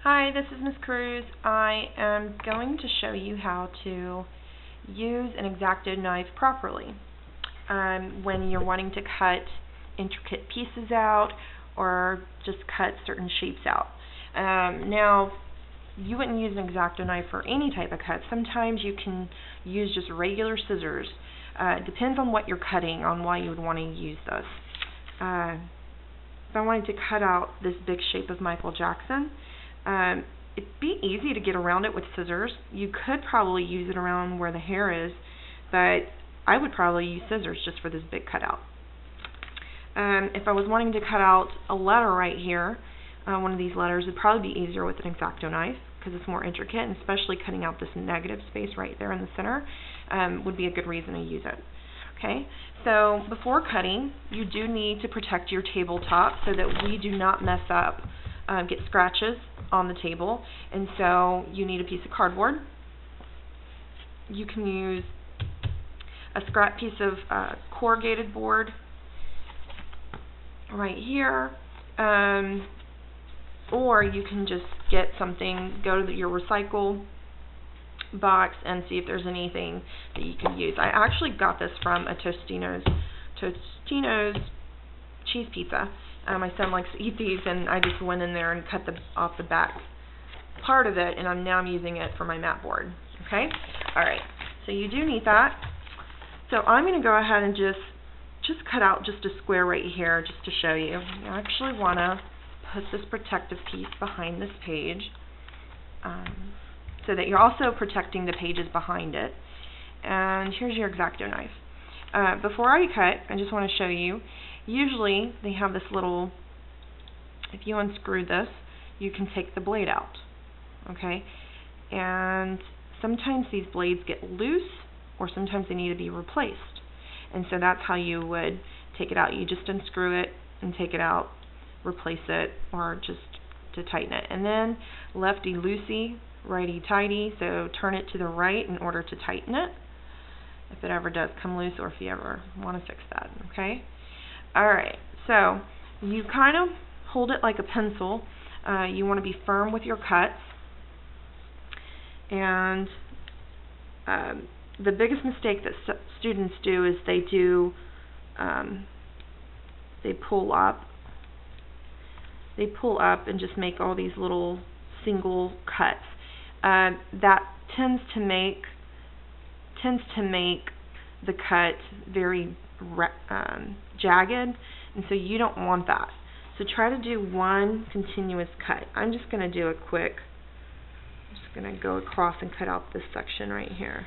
Hi, this is Miss Cruz. I am going to show you how to use an Xacto knife properly when you're wanting to cut intricate pieces out or just cut certain shapes out. Now, you wouldn't use an Xacto knife for any type of cut. Sometimes you can use just regular scissors. It depends on what you're cutting, on why you would want to use this. If I wanted to cut out this big shape of Michael Jackson, it'd be easy to get around it with scissors. You could probably use it around where the hair is, but I would probably use scissors just for this big cutout. If I was wanting to cut out a letter right here, one of these letters, it'd probably be easier with an Xacto knife because it's more intricate, and especially cutting out this negative space right there in the center would be a good reason to use it. Okay, so before cutting, you do need to protect your tabletop so that we do not mess up, get scratches on the table, and so you need a piece of cardboard. You can use a scrap piece of corrugated board right here, or you can just get something, go to your recycle box and see if there's anything that you can use. I actually got this from a Tostino's cheese pizza. My son likes to eat these, and I just went in there and cut off the back part of it, and now I'm using it for my mat board. Okay? Alright, so you do need that. So I'm going to go ahead and just cut out just a square right here just to show you. You actually want to put this protective piece behind this page so that you're also protecting the pages behind it. And here's your Xacto knife. Before I cut, I just want to show you, usually they have this little, if you unscrew this, you can take the blade out. Okay? And sometimes these blades get loose, or sometimes they need to be replaced. And so that's how you would take it out. You just unscrew it and take it out, replace it, or just to tighten it. And then lefty-loosey, righty-tighty, so turn it to the right in order to tighten it, if it ever does come loose, or if you ever want to fix that. Okay? Alright, so you kind of hold it like a pencil. You want to be firm with your cuts. And the biggest mistake that students do is they pull up and just make all these little single cuts. That tends to make the cut very jagged, and so you don't want that. So try to do one continuous cut. I'm just going to do a quick, I'm just going to go across and cut out this section right here.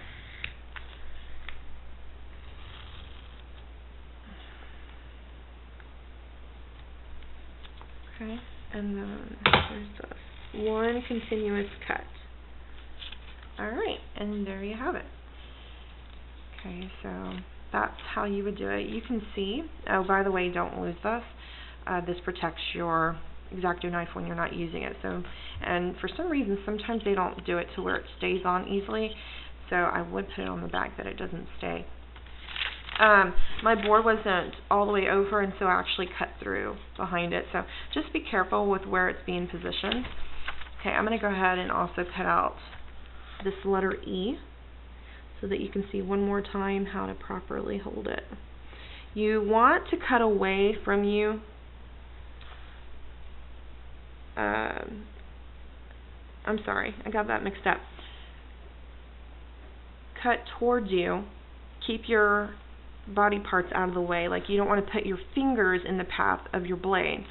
Okay, and then there's this one continuous cut. Alright, and there you have it. Okay, so that's how you would do it. You can see, oh, by the way, don't lose this. This protects your Xacto knife when you're not using it. So, and for some reason, sometimes they don't do it to where it stays on easily. So I would put it on the back that it doesn't stay. My board wasn't all the way over, and so I actually cut through behind it. So just be careful with where it's being positioned. Okay, I'm going to go ahead and also cut out this letter E so that you can see one more time how to properly hold it. You want to cut away from you. I'm sorry, I got that mixed up. Cut towards you. Keep your body parts out of the way. Like, you don't want to put your fingers in the path of your blade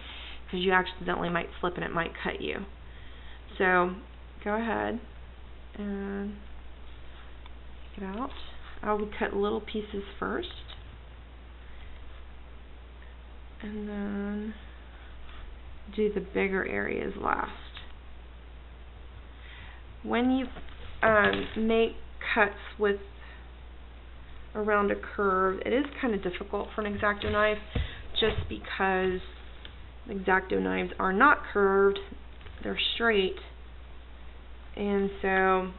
because you accidentally might slip and it might cut you. So go ahead and take it out. I would cut little pieces first, and then do the bigger areas last. When you make cuts with around a curve, it is kind of difficult for an Xacto knife just because Xacto knives are not curved, they're straight, and so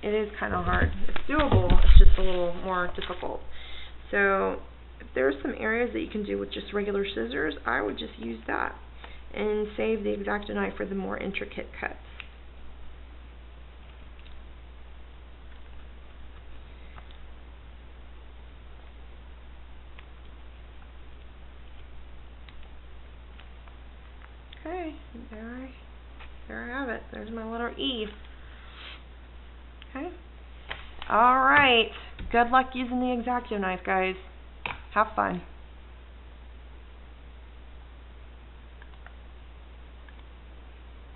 it is kind of hard. It's doable, it's just a little more difficult. So if there's some areas that you can do with just regular scissors, I would just use that. and save the Xacto knife for the more intricate cuts. Okay, there I have it. There's my letter E. Okay. Alright. Good luck using the Xacto knife, guys. Have fun.